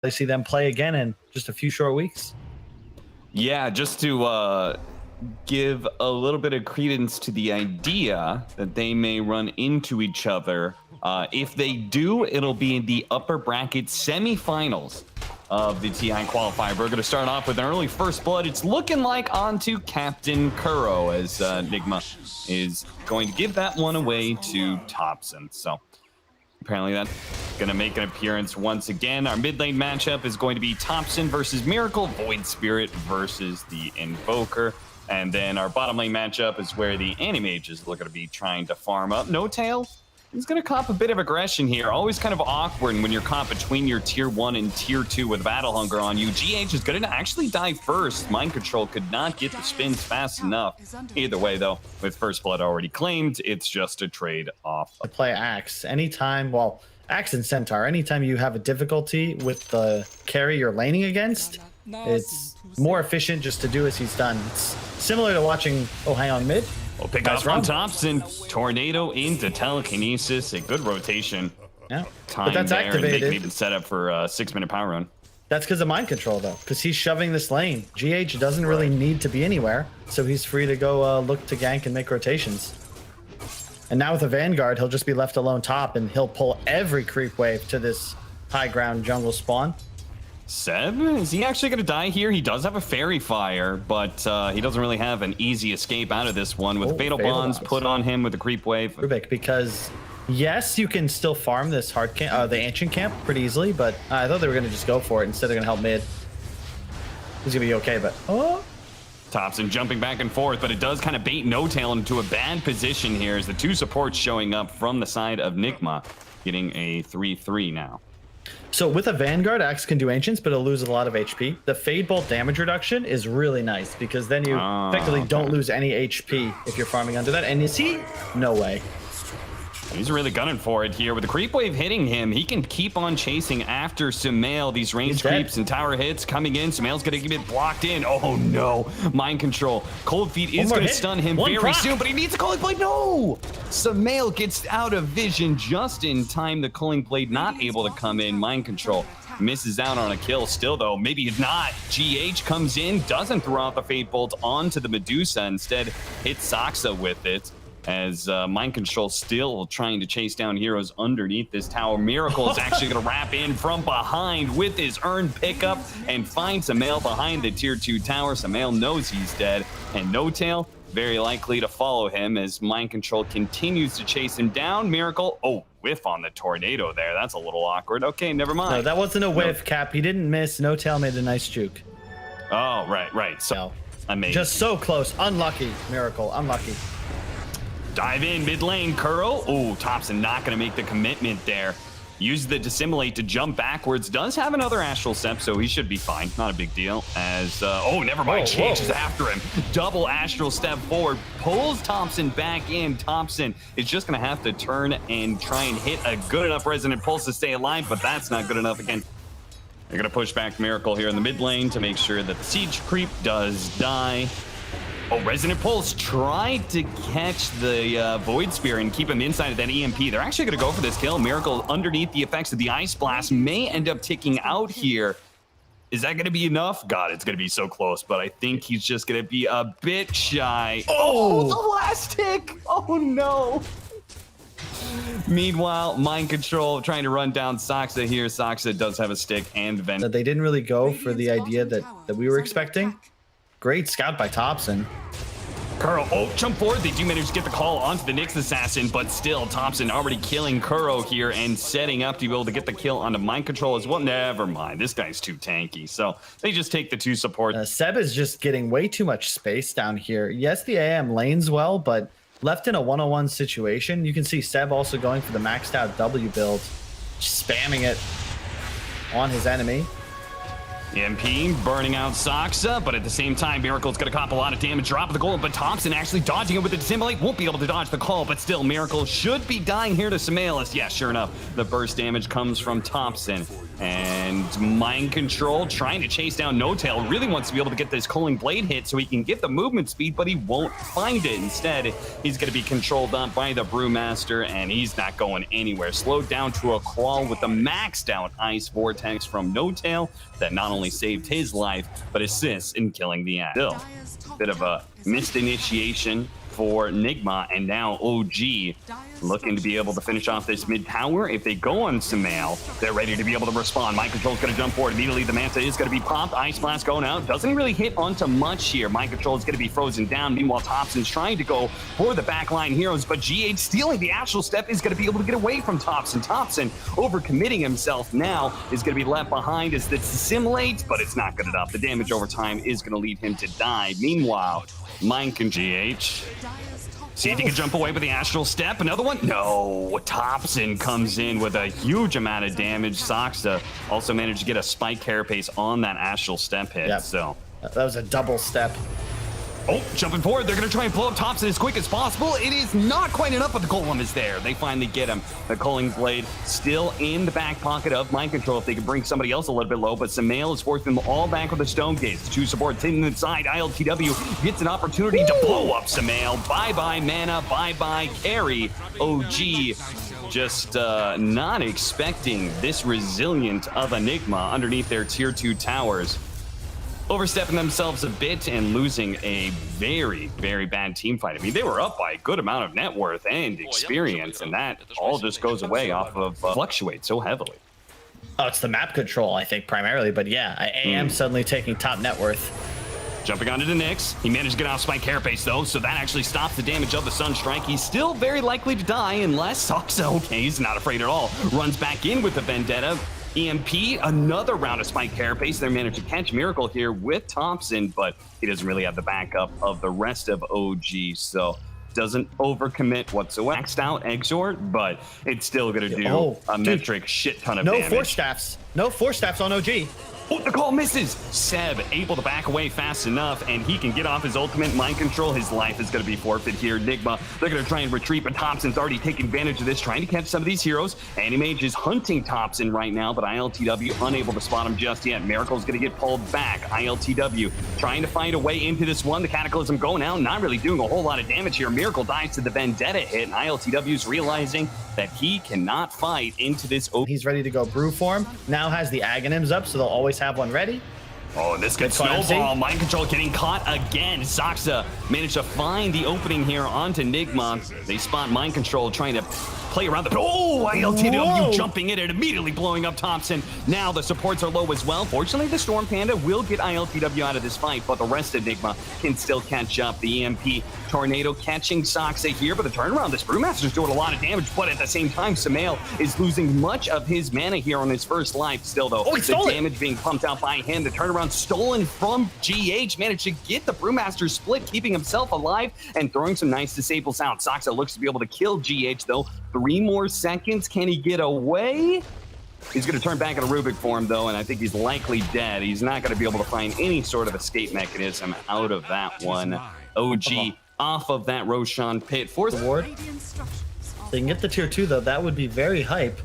I see them play again in just a few short weeks. Yeah, just to give a little bit of credence to the idea that they may run into each other. If they do, it'll be in the upper bracket semifinals of the TI qualifier. We're going to start off with an early first blood. It's looking like onto Captain Kuro, as Nigma is going to give that one away to Thompson. So apparently that's going to make an appearance once again. Our mid lane matchup is going to be Thompson versus Miracle, Void Spirit versus the Invoker. And then our bottom lane matchup is where the Animage is looking to be trying to farm up. No Tail, he's going to cop a bit of aggression here. Always kind of awkward when you're caught between your tier 1 and tier 2 with Battle Hunger on you. GH is going to actually die first. Mind Control could not get the spins fast enough. Either way, though, with First Blood already claimed, it's just a trade off. To play Axe anytime, well, Axe and Centaur, anytime you have a difficulty with the carry you're laning against, it's more efficient just to do as he's done. It's similar to watching, oh, hang on mid. We'll pick up from Thompson. Tornado into telekinesis. A good rotation. Yeah, time but that's there, activated. And they can even set up for a 6-minute power run. That's because of mind control, though, because he's shoving this lane. GH doesn't really need to be anywhere, so he's free to go look to gank and make rotations. And now with a Vanguard, he'll just be left alone top, and he'll pull every creep wave to this high ground jungle spawn. Seb, is he actually going to die here? He does have a Fairy Fire, but he doesn't really have an easy escape out of this one with Fatal Bonds put on him with the creep wave. Rubik, because yes, you can still farm this hard camp, the ancient camp pretty easily, but I thought they were going to just go for it. Instead, they're going to help mid. He's going to be okay, but oh. Thompson jumping back and forth, but it does kind of bait No Tail into a bad position here as the two supports showing up from the side of Nigma, getting a 3-3 now. So with a Vanguard, Axe can do Ancients, but it'll lose a lot of HP. The Fade Bolt damage reduction is really nice because then you effectively don't lose any HP if you're farming under that. And you see, no way. He's really gunning for it here with the creep wave hitting him. He can keep on chasing after Sumail. These range creeps and tower hits coming in. Sumail's going to get blocked in. Oh no, mind control. Cold Feet is going to stun him very soon, but he needs a Culling Blade. No! Sumail gets out of vision just in time. The Culling Blade not able to come in. Mind control misses out on a kill still though. Maybe it's not. GH comes in, doesn't throw out the Fate Bolt onto the Medusa. Instead hits Saksa with it. As Mind Control still trying to chase down heroes underneath this tower. Miracle is actually going to wrap in from behind with his earned pickup and find Sumail behind the tier 2 tower. Sumail knows he's dead, and No Tail very likely to follow him as Mind Control continues to chase him down. Miracle, oh, whiff on the tornado there. That's a little awkward. Okay, never mind. No, that wasn't a whiff, Cap. He didn't miss. No Tail made a nice juke. Oh, right. So, amazing. Just so close. Unlucky, Miracle. Unlucky. Dive in mid lane, Kuro. Oh, Thompson not going to make the commitment there. Use the Dissimulate to jump backwards. Does have another Astral Step, so he should be fine. Not a big deal. As, oh, never mind. Chases after him. Double Astral Step forward. Pulls Thompson back in. Thompson is just going to have to turn and try and hit a good enough Resonant Pulse to stay alive, but that's not good enough again. They're going to push back Miracle here in the mid lane to make sure that the Siege Creep does die. Oh, Resonant Pulse tried to catch the Void Spear and keep him inside of that EMP. They're actually going to go for this kill. Miracle, underneath the effects of the Ice Blast, may end up ticking out here. Is that going to be enough? God, it's going to be so close, but I think he's just going to be a bit shy. Oh, the last tick! Oh, no! Meanwhile, Mind Control trying to run down Saksa here. Saksa does have a stick and Vent. They didn't really go for the idea that we were expecting. Great scout by Thompson. Kuro, oh, jump forward. They do manage to get the call onto the Nyx Assassin, but still, Thompson already killing Kuro here and setting up to be able to get the kill onto Mind Control as well. Never mind. This guy's too tanky, so they just take the 2 support. Seb is just getting way too much space down here. Yes, the AM lanes well, but left in a 1-on-1 situation, you can see Seb also going for the maxed out W build, spamming it on his enemy. EMP burning out Saksa, but at the same time, Miracle's going to cop a lot of damage, drop the goal, but Thompson actually dodging it with the Dissimulate, won't be able to dodge the call, but still, Miracle should be dying here to Sumail. Yeah, sure enough, the burst damage comes from Thompson. And Mind Control trying to chase down No Tail. Really wants to be able to get this Culling Blade hit so he can get the movement speed, but he won't find it. Instead, he's going to be controlled up by the Brewmaster, and he's not going anywhere. Slowed down to a crawl with the maxed out Ice Vortex from No Tail that not only saved his life, but assists in killing the ass. Still, bit of a missed initiation for Nigma, and now OG looking to be able to finish off this mid tower. If they go on Sumail, they're ready to be able to respond. Mind Control's going to jump forward immediately. The Manta is going to be popped. Ice Blast going out. Doesn't really hit onto much here. Mind Control is going to be frozen down. Meanwhile, Thompson's trying to go for the backline heroes, but GH stealing the Astral Step is going to be able to get away from Thompson. Thompson overcommitting himself now is going to be left behind as this assimilates, but it's not good enough. The damage over time is going to lead him to die. Meanwhile, Mind Control GH. See if he can jump away with the Astral Step. Another one? No. Thompson comes in with a huge amount of damage. Soxa also managed to get a Spike Carapace on that Astral Step hit. Yep. So that was a double step. Oh, jumping forward. They're going to try and blow up Thompson as quick as possible. It is not quite enough, but the Golem is there. They finally get him. The Culling Blade still in the back pocket of Mind Control if they can bring somebody else a little bit low, but Sumail is forcing them all back with the Stone Gaze. The two supports hitting inside. ILTW gets an opportunity to blow up Sumail. Bye-bye mana, bye-bye carry. OG just not expecting this resilient of Enigma underneath their tier 2 towers. Overstepping themselves a bit and losing a very, very bad team fight. I mean, they were up by a good amount of net worth and experience, and that all just goes away off of fluctuate so heavily. Oh, it's the map control, I think, primarily. But yeah, I am suddenly taking top net worth. Jumping onto the Nyx. He managed to get off Spike Carapace, though, so that actually stops the damage of the Sunstrike. He's still very likely to die unless Soxa, okay, he's not afraid at all, runs back in with the Vendetta. EMP, another round of Spike Carapace. They managed to catch Miracle here with Thompson, but he doesn't really have the backup of the rest of OG, so doesn't overcommit whatsoever. Maxed out Exort, but it's still going to do a metric shit ton of damage. No Force Staffs. No Force Staffs on OG. Oh, the call misses. Seb able to back away fast enough, and he can get off his ultimate. Mind Control. His life is going to be forfeit here. Nigma, they're going to try and retreat, but Thompson's already taking advantage of this, trying to catch some of these heroes. Animage is hunting Thompson right now, but ILTW unable to spot him just yet. Miracle's going to get pulled back. ILTW trying to find a way into this one. The Cataclysm going out, not really doing a whole lot of damage here. Miracle dies to the Vendetta hit, and ILTW's realizing that he cannot fight into this. He's ready to go brew form. Now has the Aghanims up, so they'll always have one ready. Oh, and this could snowball. Mind Control getting caught again. Soxa managed to find the opening here onto Nigma. They spot Mind Control trying to play around the... Oh, ILTW jumping in and immediately blowing up Thompson. Now the supports are low as well. Fortunately, the Storm Panda will get ILTW out of this fight, but the rest of Nigma can still catch up. The EMP Tornado catching Soxa here, but the turnaround, this Brewmaster's doing a lot of damage, but at the same time, Sumail is losing much of his mana here on his first life still, though. Oh, he stole it. Damage being pumped out by him. The turnaround stolen from GH, managed to get the Brewmaster split, keeping himself alive and throwing some nice disables out. Soxa looks to be able to kill GH, though. 3 more seconds. Can he get away? He's going to turn back into Rubik form, though, and I think he's likely dead. He's not going to be able to find any sort of escape mechanism out of that one. OG off of that Roshan pit. Fourth award. They can get the tier 2, though. That would be very hype.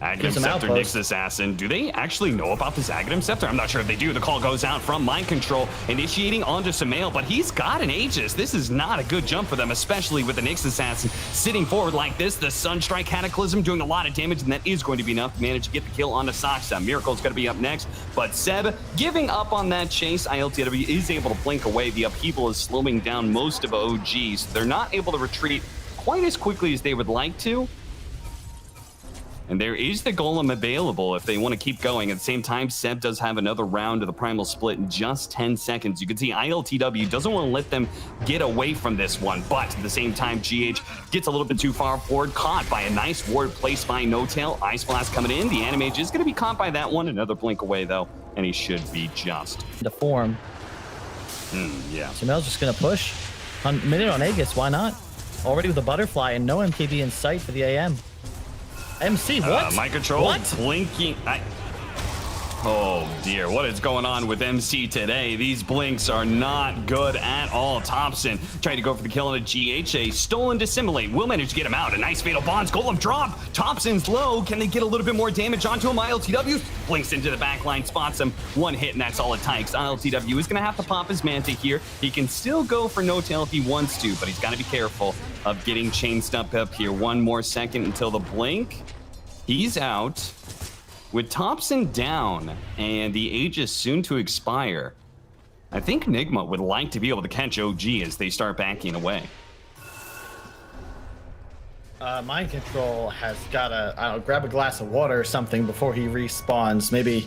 Aghanim Scepter, Nyx Assassin. Do they actually know about this Aghanim Scepter? I'm not sure if they do. The call goes out from Mind Control, initiating onto Sumail, but he's got an Aegis. This is not a good jump for them, especially with the Nyx Assassin sitting forward like this. The Sunstrike Cataclysm doing a lot of damage, and that is going to be enough to manage to get the kill onto Soxa. Miracle's going to be up next, but Seb giving up on that chase. ILTW is able to blink away. The upheaval is slowing down most of OGs. They're not able to retreat quite as quickly as they would like to. And there is the Golem available if they want to keep going. At the same time, Seb does have another round of the Primal Split in just 10 seconds. You can see ILTW doesn't want to let them get away from this one, but at the same time, GH gets a little bit too far forward, caught by a nice ward placed by No Tail. Ice Blast coming in. The Animage is going to be caught by that one. Another blink away, though, and he should be just. The form. Yeah. Sumail's just going to push. Minute on Aegis, why not? Already with a Butterfly and no MKB in sight for the AM. MC, what? Mind Control, what? blinking. Oh dear, what is going on with MC today? These blinks are not good at all. Thompson trying to go for the kill on a GHA. Stolen Dissimulate will manage to get him out. A nice fatal bonds. Golem drop. Thompson's low. Can they get a little bit more damage onto him? ILTW blinks into the backline, spots him. One hit, and that's all it takes. ILTW is going to have to pop his Manta here. He can still go for no tail if he wants to, but he's got to be careful of getting chain stuck up here. One more second until the blink. He's out. With Thompson down and the Aegis soon to expire, I think Nigma would like to be able to catch OG as they start backing away. Mind Control has got to grab a glass of water or something before he respawns. Maybe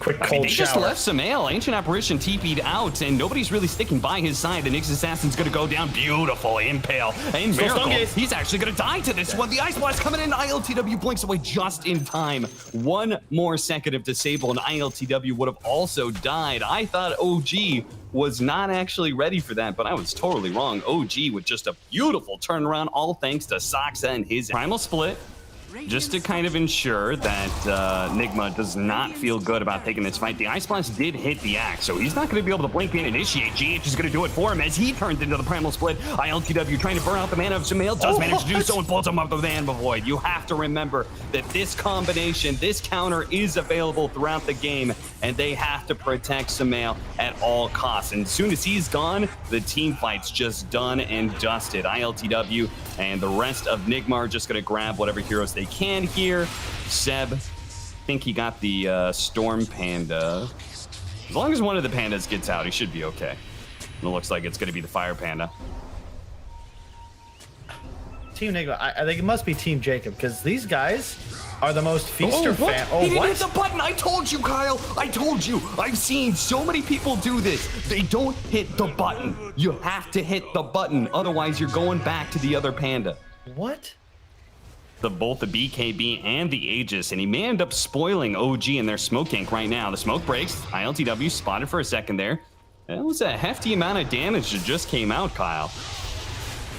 quick cold they shower. just left Samael. Ancient Apparition TP'd out, and nobody's really sticking by his side. The Nyx Assassin's going to go down. Beautiful Impale. And Miracle, he's actually going to die to this one. The Ice Blast coming in. ILTW blinks away just in time. One more second of disable, and ILTW would have also died. I thought OG was not actually ready for that, but I was totally wrong. OG with just a beautiful turnaround, all thanks to Soxa and his Primal Split. Just to kind of ensure that Nigma does not feel good about taking this fight. The Ice Blast did hit the axe, so he's not going to be able to blink and initiate. GH is going to do it for him as he turns into the Primal Split. ILTW trying to burn out the mana of Samael, does manage to do so and pulls him up with the Anima Void. You have to remember that this combination, this counter is available throughout the game, and they have to protect Samael at all costs. And as soon as he's gone, the team fight's just done and dusted. ILTW and the rest of Nigma are just going to grab whatever heroes they can here. Seb, I think he got the Storm Panda. As long as one of the pandas gets out, he should be okay. And it looks like it's going to be the Fire Panda. Team Nigma, I think it must be Team Jacob, because these guys are the most feaster fan. Oh, he didn't hit the button. I told you, Kyle. I told you. I've seen so many people do this. They don't hit the button. You have to hit the button. Otherwise, you're going back to the other panda. What? Both the BKB and the Aegis, and he may end up spoiling OG in their smoke gank right now. The smoke breaks. ILTW spotted for a second there. That was a hefty amount of damage that just came out, Kyle.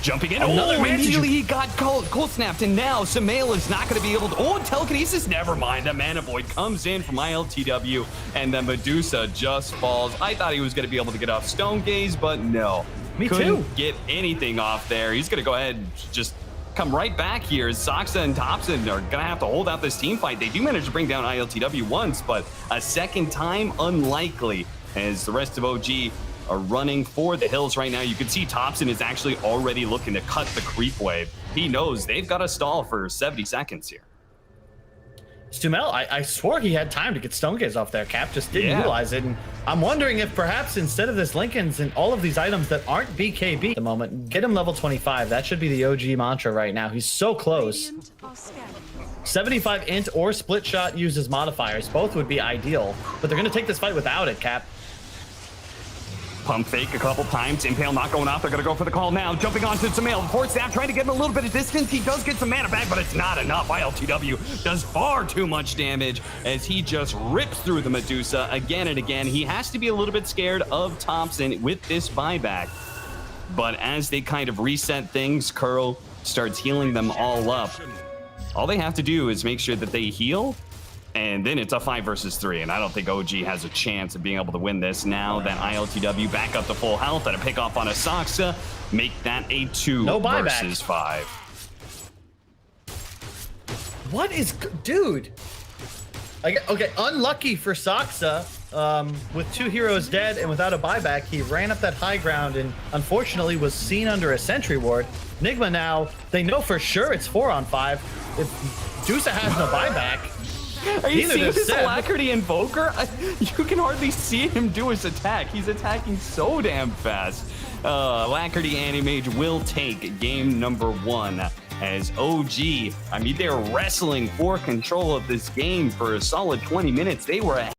Jumping in. Immediately he got cold snapped, and now Samael is not going to be able to. And telekinesis. Never mind. A Mana Void comes in from ILTW, and then Medusa just falls. I thought he was going to be able to get off Stone Gaze, but no. Me Couldn't too. get anything off there. He's going to go ahead and just come right back here. Soxa and Thompson are gonna have to hold out this team fight. They do manage to bring down ILTW once, but a second time unlikely, as the rest of OG are running for the hills right now. You can see Thompson is actually already looking to cut the creep wave. He knows they've got to stall for 70 seconds here. Stumel, I swore he had time to get Stone Gaze off there. Cap just didn't utilize it. And I'm wondering if perhaps instead of this Lincoln's and all of these items that aren't BKB at the moment, get him level 25. That should be the OG mantra right now. He's so close. 75 int or split shot uses modifiers. Both would be ideal, but they're going to take this fight without it, Cap. Pump fake a couple times. Impale not going off. They're going to go for the call now. Jumping onto Samael. Force snap trying to get him a little bit of distance. He does get some mana back, but it's not enough. ILTW does far too much damage as he just rips through the Medusa again and again. He has to be a little bit scared of Thompson with this buyback. But as they kind of reset things, Curl starts healing them all up. All they have to do is make sure that they heal, and then it's a 5 versus 3, and I don't think OG has a chance of being able to win this. Now that ILTW back up to full health and a pick off on a Soxa, make that a 2 versus 5. What is, dude? Okay, unlucky for Soxa. With 2 heroes dead and without a buyback, he ran up that high ground and unfortunately was seen under a sentry ward. Nigma now, they know for sure it's 4 on 5. If Dusa has no buyback, are you seeing his Alacrity Invoker? You can hardly see him do his attack. He's attacking so damn fast. Alacrity Animage will take game number 1 as OG. I mean, they're wrestling for control of this game for a solid 20 minutes. They were